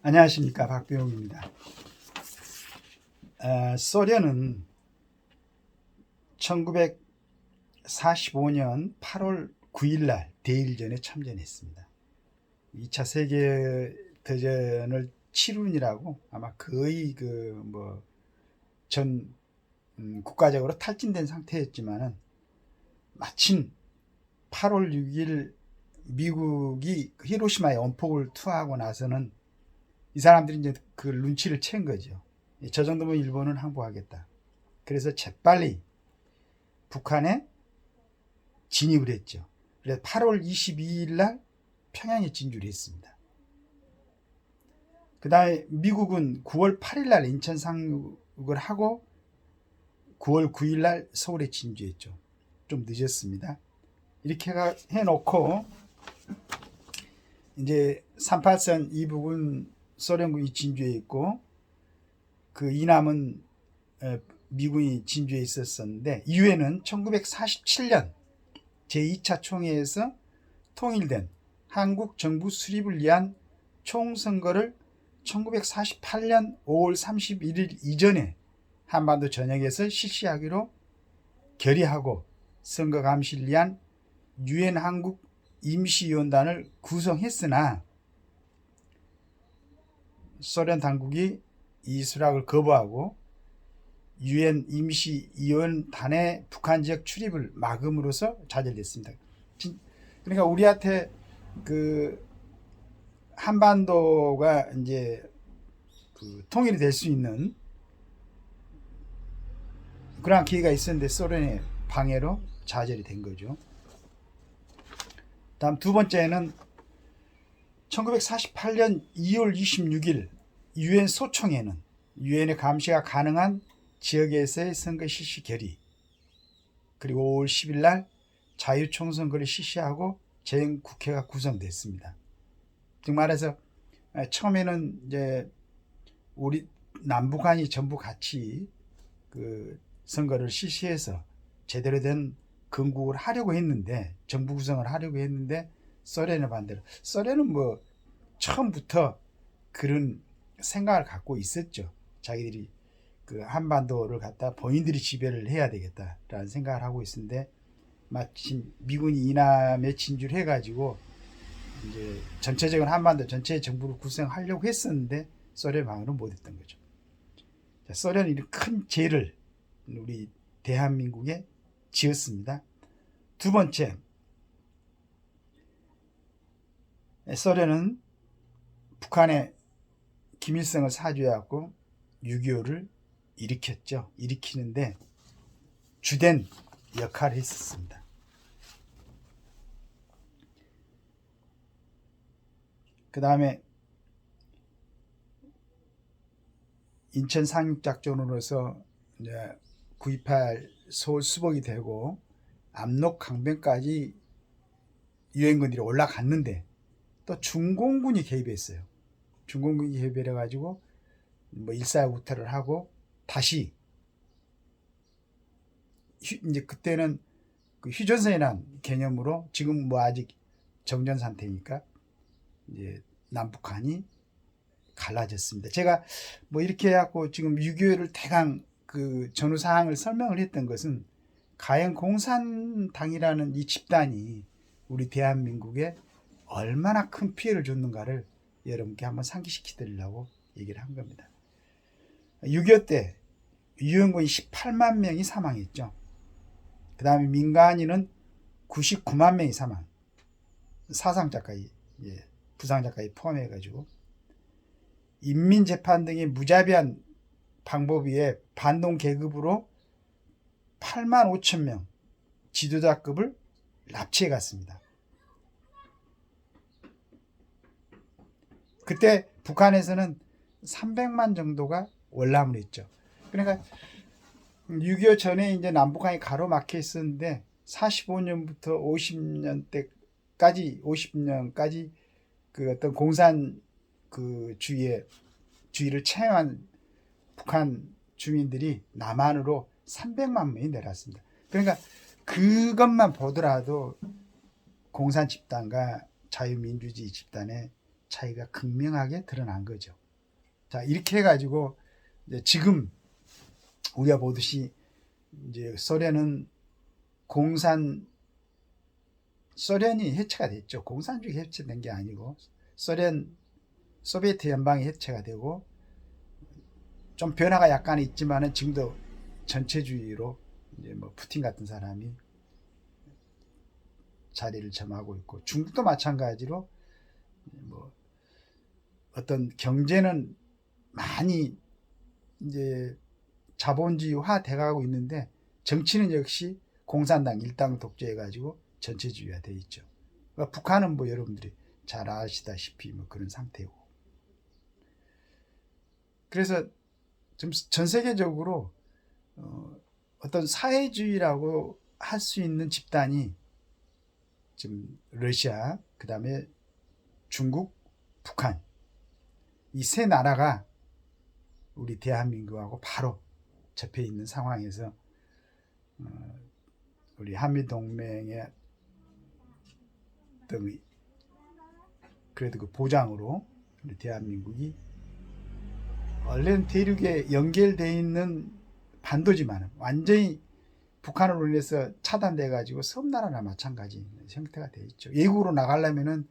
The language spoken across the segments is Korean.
안녕하십니까, 박병욱입니다. 소련은 1945년 8월 9일 날 대일전에 참전했습니다. 2차 세계대전을 치룬이라고 아마 거의 전 국가적으로 탈진된 상태였지만은 마침 8월 6일 미국이 히로시마에 원폭을 투하하고 나서는 이 사람들이 이제 그 눈치를 챈 거죠. 저 정도면 일본은 항복하겠다. 그래서 재빨리 북한에 진입을 했죠. 그래서 8월 22일 날 평양에 진주를 했습니다. 그 다음에 미국은 9월 8일 날 인천 상륙을 하고 9월 9일 날 서울에 진주했죠. 좀 늦었습니다. 이렇게 해놓고 이제 38선 이북은 소련군이 진주에 있고 그 이남은 미군이 진주에 있었었는데 이후에는 1947년 제2차 총회에서 통일된 한국 정부 수립을 위한 총선거를 1948년 5월 31일 이전에 한반도 전역에서 실시하기로 결의하고 선거 감시를 위한 유엔 한국 임시위원단을 구성했으나 소련 당국이 이 수락을 거부하고 유엔 임시위원단의 북한 지역 출입을 막음으로써 좌절됐습니다. 그러니까 우리한테 그 한반도가 이제 통일이 될 수 있는 그러한 기회가 있었는데 소련의 방해로 좌절이 된 거죠. 다음 두 번째는 1948년 2월 26일 유엔 소총회는 유엔의 감시가 가능한 지역에서의 선거 실시 결의, 그리고 5월 10일 날 자유총선거를 실시하고 재임국회가 구성됐습니다. 즉 말해서 처음에는 이제 우리 남북한이 전부 같이 그 선거를 실시해서 제대로 된 건국을 하려고 했는데, 정부 구성을 하려고 했는데 소련의 반대로, 소련은 뭐 처음부터 그런 생각을 갖고 있었죠. 자기들이 그 한반도를 갖다 본인들이 지배를 해야 되겠다라는 생각을 하고 있었는데 마침 미군이 이남에 진주를 해가지고 이제 전체적인 한반도 전체의 정부를 구성하려고 했었는데 소련 방어는 못했던 거죠. 자, 소련이 큰 죄를 우리 대한민국에 지었습니다. 두 번째, 소련은 북한에 김일성을 사주해갖고 6.25를 일으켰죠. 일으키는데 주된 역할을 했었습니다. 그 다음에 인천 상륙작전으로서 이제 9.28 서울 수복이 되고 압록 강변까지 유엔군들이 올라갔는데 또 중공군이 개입했어요. 중공군이 개입해 가지고 뭐 일사후퇴를 하고 다시 이제 그때는 그 휴전선이라는 개념으로, 지금 뭐 아직 정전 상태니까 이제 남북한이 갈라졌습니다. 제가 뭐 이렇게 해갖고 지금 6.25를 대강 그 전후 사항을 설명을 했던 것은 가행 공산당이라는 이 집단이 우리 대한민국에 얼마나 큰 피해를 줬는가를 여러분께 한번 상기시켜 드리려고 얘기를 한 겁니다. 6.25 때 유엔군이 18만 명이 사망했죠. 그 다음에 민간인은 99만 명이 사망, 사상자까지, 부상자까지 포함해가지고 인민재판 등의 무자비한 방법 위에 반동 계급으로 8만 5천 명 지도자급을 납치해 갔습니다. 그때 북한에서는 300만 정도가 월남을 했죠. 그러니까 6.25 전에 이제 남북한이 가로막혀 있었는데 45년부터 50년까지 그 어떤 공산 그 주의를 체험한 북한 주민들이 남한으로 300만 명이 내려왔습니다. 그러니까 그것만 보더라도 공산 집단과 자유민주주의 집단의 차이가 극명하게 드러난 거죠. 자, 이렇게 해가지고 이제 지금 우리가 보듯이 이제 소련은 소련이 해체가 됐죠. 공산주의 해체된 게 아니고 소비에트 연방이 해체가 되고 좀 변화가 약간 있지만은 지금도 전체주의로 이제 뭐 푸틴 같은 사람이 자리를 점하고 있고, 중국도 마찬가지로 뭐 어떤 경제는 많이 이제 자본주의화 돼가고 있는데 정치는 역시 공산당 일당 독재해 가지고 전체주의화 돼 있죠. 그러니까 북한은 뭐 여러분들이 잘 아시다시피 뭐 그런 상태고. 그래서 좀 전 세계적으로 어떤 사회주의라고 할 수 있는 집단이 지금 러시아, 그 다음에 중국, 북한, 이 세 나라가 우리 대한민국하고 바로 접해 있는 상황에서 우리 한미동맹의 어떤 그래도 그 보장으로 우리 대한민국이 원래는 대륙에 연결되어 있는 반도지만 완전히 북한으로 인해서 차단돼 가지고 섬나라나 마찬가지 형태가 되어 있죠. 외국으로 나가려면은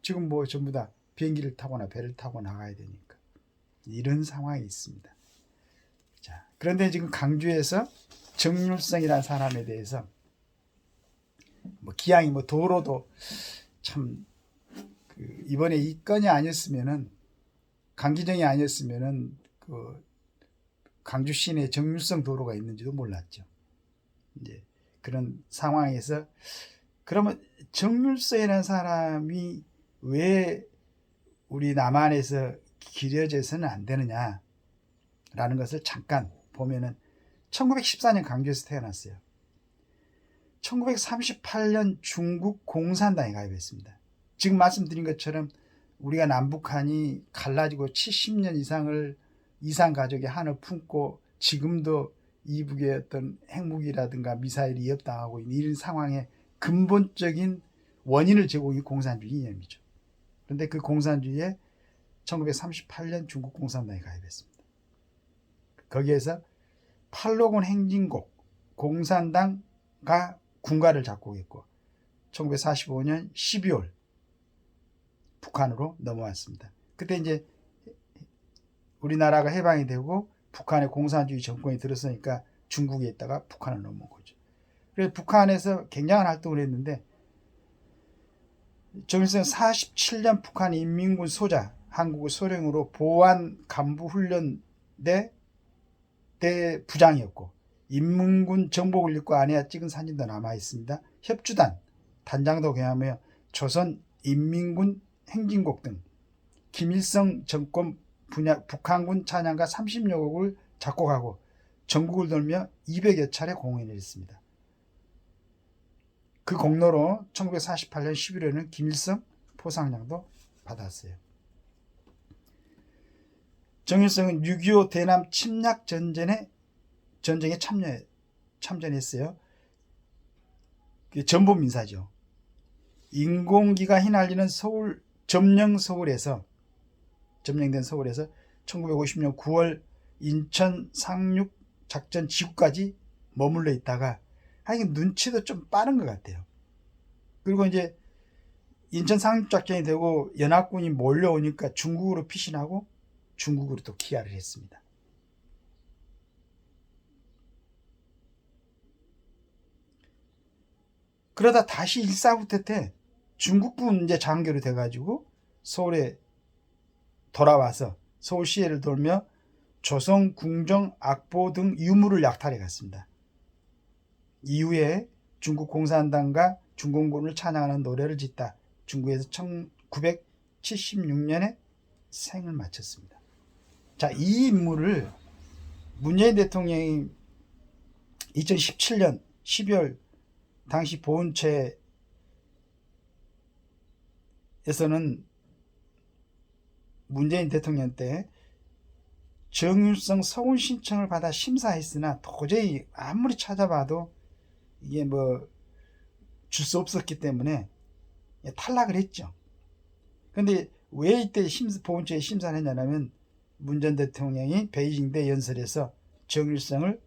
지금 뭐 전부 다 비행기를 타거나 배를 타고 나가야 되니까 이런 상황이 있습니다. 자, 그런데 지금 강주에서 정률성이라는 사람에 대해서 뭐 기왕이 뭐 도로도 참 이번에 이 건이 아니었으면은 강기정이 아니었으면은 그 강주 시내에 정률성 도로가 있는지도 몰랐죠. 이제 그런 상황에서 그러면 정률성이라는 사람이 왜 우리 남한에서 기려져서는 안 되느냐라는 것을 잠깐 보면은 1914년 강주에서 태어났어요. 1938년 중국 공산당에 가입했습니다. 지금 말씀드린 것처럼 우리가 남북한이 갈라지고 70년 이상 가족의 한을 품고 지금도 이북의 어떤 핵무기라든가 미사일이 위협당하고 있는 이런 상황의 근본적인 원인을 제공이 공산주의 이념이죠. 그런데 그 공산주의에 1938년 중국 공산당에 가입했습니다. 거기에서 팔로군 행진곡 공산당가 군가를 작곡했고 1945년 12월 북한으로 넘어왔습니다. 그때 이제 우리나라가 해방이 되고 북한의 공산주의 정권이 들었으니까 중국에 있다가 북한을 넘어온 거죠. 그래서 북한에서 굉장한 활동을 했는데 정일성 47년 북한 인민군 소자 한국의 소령으로 보안 간부 훈련대 부장이었고 인민군 정복을 입고 아내와 찍은 사진도 남아 있습니다. 협주단 단장도 겸하며 조선 인민군 행진곡 등 김일성 정권 분야 북한군 찬양가 30여 곡을 작곡하고 전국을 돌며 200여 차례 공연을 했습니다. 그 공로로 1948년 11월에는 김일성 포상장도 받았어요. 정일성은 6.25 대남 침략 전쟁에 참전했어요. 전범 인사죠. 인공기가 휘날리는 점령된 서울에서 1950년 9월 인천 상륙 작전 지구까지 머물러 있다가 하여간 눈치도 좀 빠른 것 같아요. 그리고 이제 인천 상륙 작전이 되고 연합군이 몰려오니까 중국으로 피신하고 중국으로 또 기하를 했습니다. 그러다 다시 일사후퇴 때 중국군 이제 장교로 돼가지고 서울에 돌아와서 서울 시해를 돌며 조선, 궁정, 악보 등 유물을 약탈해 갔습니다. 이후에 중국 공산당과 중공군을 찬양하는 노래를 짓다 중국에서 1976년에 생을 마쳤습니다. 자, 이 인물을 문재인 대통령이 2017년 12월 당시 보훈처에서는 문재인 대통령 때 정율성 서훈 신청을 받아 심사했으나 도저히 아무리 찾아봐도 이게 뭐 줄 수 없었기 때문에 탈락을 했죠. 그런데 왜 이때 보훈처에 심사를 했냐면 문 전 대통령이 베이징대 연설에서 정일성을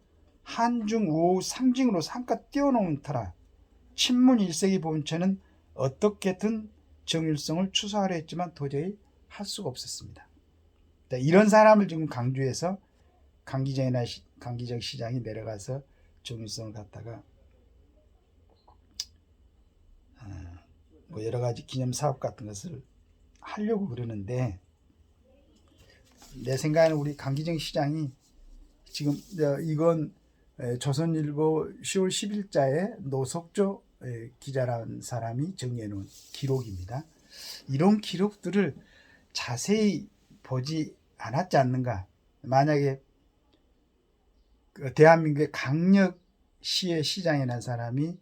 한중 우호 상징으로 삼가 띄워놓은 터라 친문 1세기 보훈처는 어떻게든 정일성을 추수하려 했지만 도저히 할 수가 없었습니다. 이런 사람을 지금 강주에서 강기정 시장이 내려가서 정일성을 갖다가 뭐 여러 가지 기념 사업 같은 것을 하려고 그러는데, 내 생각에는 우리 강기정 시장이 지금 이건 조선일보 10월 10일자에 노석조 기자라는 사람이 정리해 놓은 기록입니다. 이런 기록들을 자세히 보지 않았지 않는가. 만약에 대한민국의 강력시의 시장이라는 사람이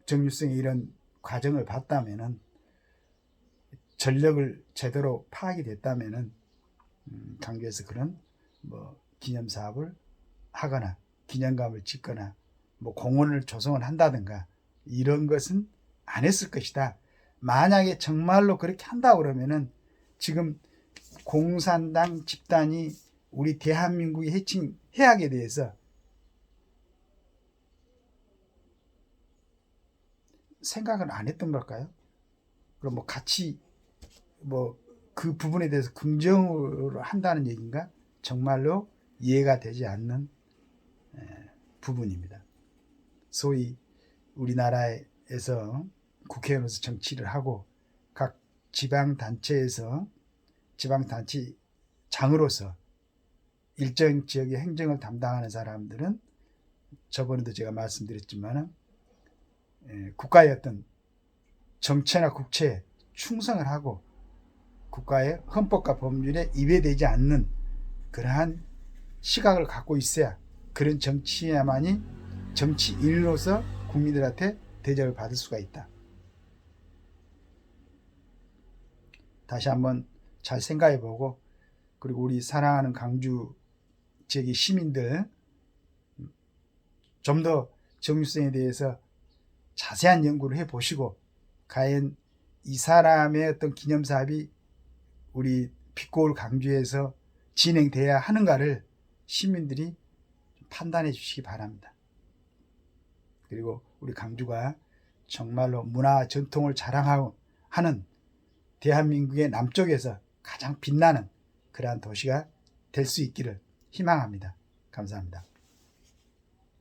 정일성의 이런 과정을 봤다면은, 전력을 제대로 파악이 됐다면은 강주에서 그런 뭐 기념 사업을 하거나 기념관을 짓거나 뭐 공원을 조성을 한다든가 이런 것은 안 했을 것이다. 만약에 정말로 그렇게 한다 그러면은 지금 공산당 집단이 우리 대한민국의 해친 해악에 대해서 생각은 안 했던 걸까요? 그럼 뭐 같이 뭐 그 부분에 대해서 긍정으로 한다는 얘기인가? 정말로 이해가 되지 않는 부분입니다. 소위 우리나라에서 국회의원으로서 정치를 하고 각 지방단체에서 지방단체장으로서 일정 지역의 행정을 담당하는 사람들은 저번에도 제가 말씀드렸지만 국가의 어떤 정체나 국채에 충성을 하고 국가의 헌법과 법률에 위배되지 않는 그러한 시각을 갖고 있어야 그런 정치야만이 정치인으로서 국민들한테 대접을 받을 수가 있다. 다시 한번 잘 생각해보고, 그리고 우리 사랑하는 강주 지역의 시민들 좀 더 정일성에 대해서 자세한 연구를 해보시고, 과연 이 사람의 어떤 기념사업이 우리 빛고울 강주에서 진행돼야 하는가를 시민들이 판단해 주시기 바랍니다. 그리고 우리 강주가 정말로 문화 전통을 자랑하는 대한민국의 남쪽에서 가장 빛나는 그러한 도시가 될 수 있기를 희망합니다. 감사합니다.